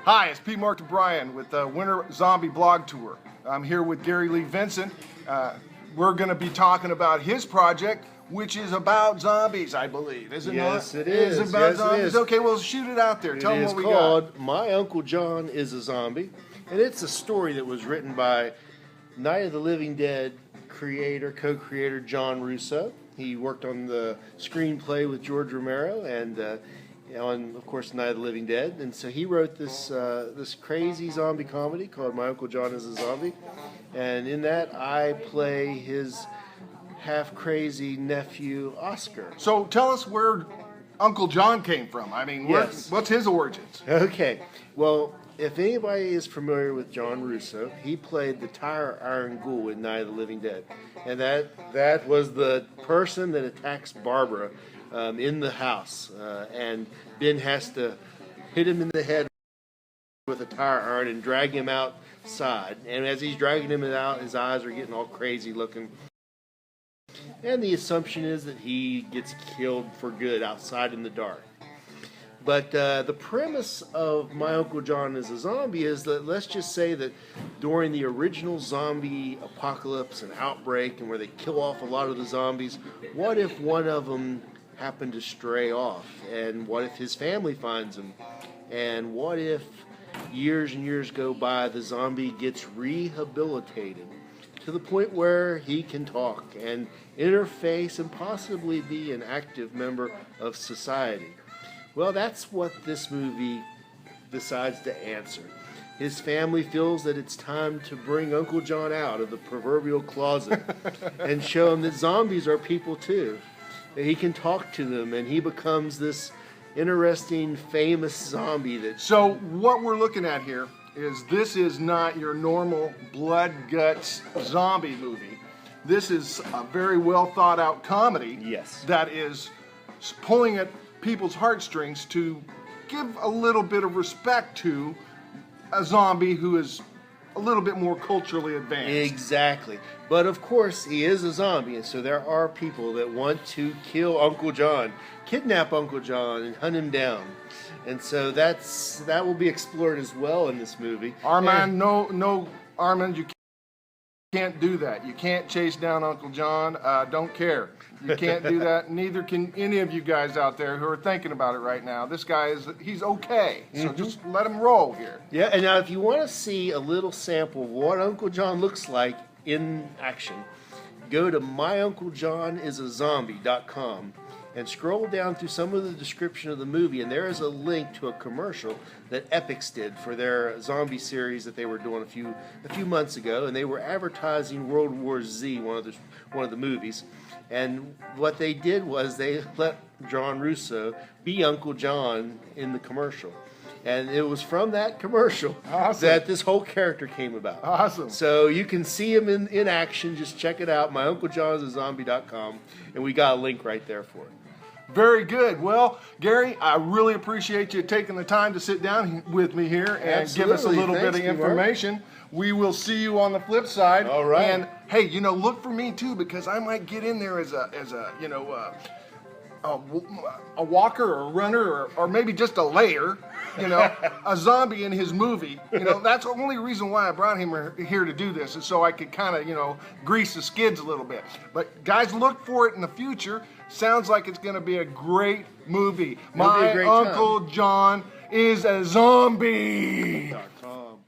Hi, it's P. Mark O'Brien with the Winter Zombie Blog Tour. I'm here with Gary Lee Vincent. We're going to be talking about his project, which is about zombies, I believe, isn't it? Yes, it is. It's about yes, zombies. It is. Okay, well, shoot it out there. Tell them what we got. It is called My Uncle John is a Zombie, and it's a story that was written by Night of the Living Dead co-creator John Russo. He worked on the screenplay with George Romero and on, of course, Night of the Living Dead. And so he wrote this this crazy zombie comedy called My Uncle John is a Zombie. And in that, I play his half-crazy nephew, Oscar. So tell us where Uncle John came from. I mean, Yes. what's his origins? Okay, well, if anybody is familiar with John Russo, he played the Tire Iron Ghoul in Night of the Living Dead. And that was the person that attacks Barbara in the house. And Ben has to hit him in the head with a tire iron and drag him outside. And as he's dragging him out, his eyes are getting all crazy looking. And the assumption is that he gets killed for good outside in the dark. But the premise of My Uncle John is a Zombie is that, let's just say that during the original zombie apocalypse and outbreak, and where they kill off a lot of the zombies, what if one of them happened to stray off? And what if his family finds him? And what if years and years go by, the zombie gets rehabilitated to the point where he can talk and interface and possibly be an active member of society? Well, that's what this movie decides to answer. His family feels that it's time to bring Uncle John out of the proverbial closet and show him that zombies are people too. That he can talk to them, and he becomes this interesting, famous zombie that... So what we're looking at here is this is not your normal blood guts zombie movie. This is a very well thought out comedy. Yes. That is pulling at people's heartstrings to give a little bit of respect to a zombie who is a little bit more culturally advanced. Exactly. But of course, he is a zombie, and so there are people that want to kill Uncle John, kidnap Uncle John, and hunt him down. And so that will be explored as well in this movie. Armand, no, Armand, you can't do that. You can't chase down Uncle John. Don't care. You can't do that. Neither can any of you guys out there who are thinking about it right now. This guy he's okay. So just let him roll here. Yeah, and now if you want to see a little sample of what Uncle John looks like in action, go to myunclejohnisazombie.com and scroll down through some of the description of the movie, and there is a link to a commercial that Epix did for their zombie series that they were doing a few months ago, and they were advertising World War Z, one of the movies. And what they did was they let John Russo be Uncle John in the commercial. And it was from that commercial that this whole character came about. Awesome. So you can see him in action. Just check it out, myunclejohnisazombie.com, and we got a link right there for it. Very good. Well, Gary, I really appreciate you taking the time to sit down with me here and give us a little bit of information. We will see you on the flip side. All right. And hey, look for me too, because I might get in there as a walker or a runner or maybe just a layer, a zombie in his movie. That's the only reason why I brought him here to do this, is so I could kind of, grease the skids a little bit. But guys, look for it in the future. Sounds like it's going to be a great movie. My Uncle John is a Zombie. .com.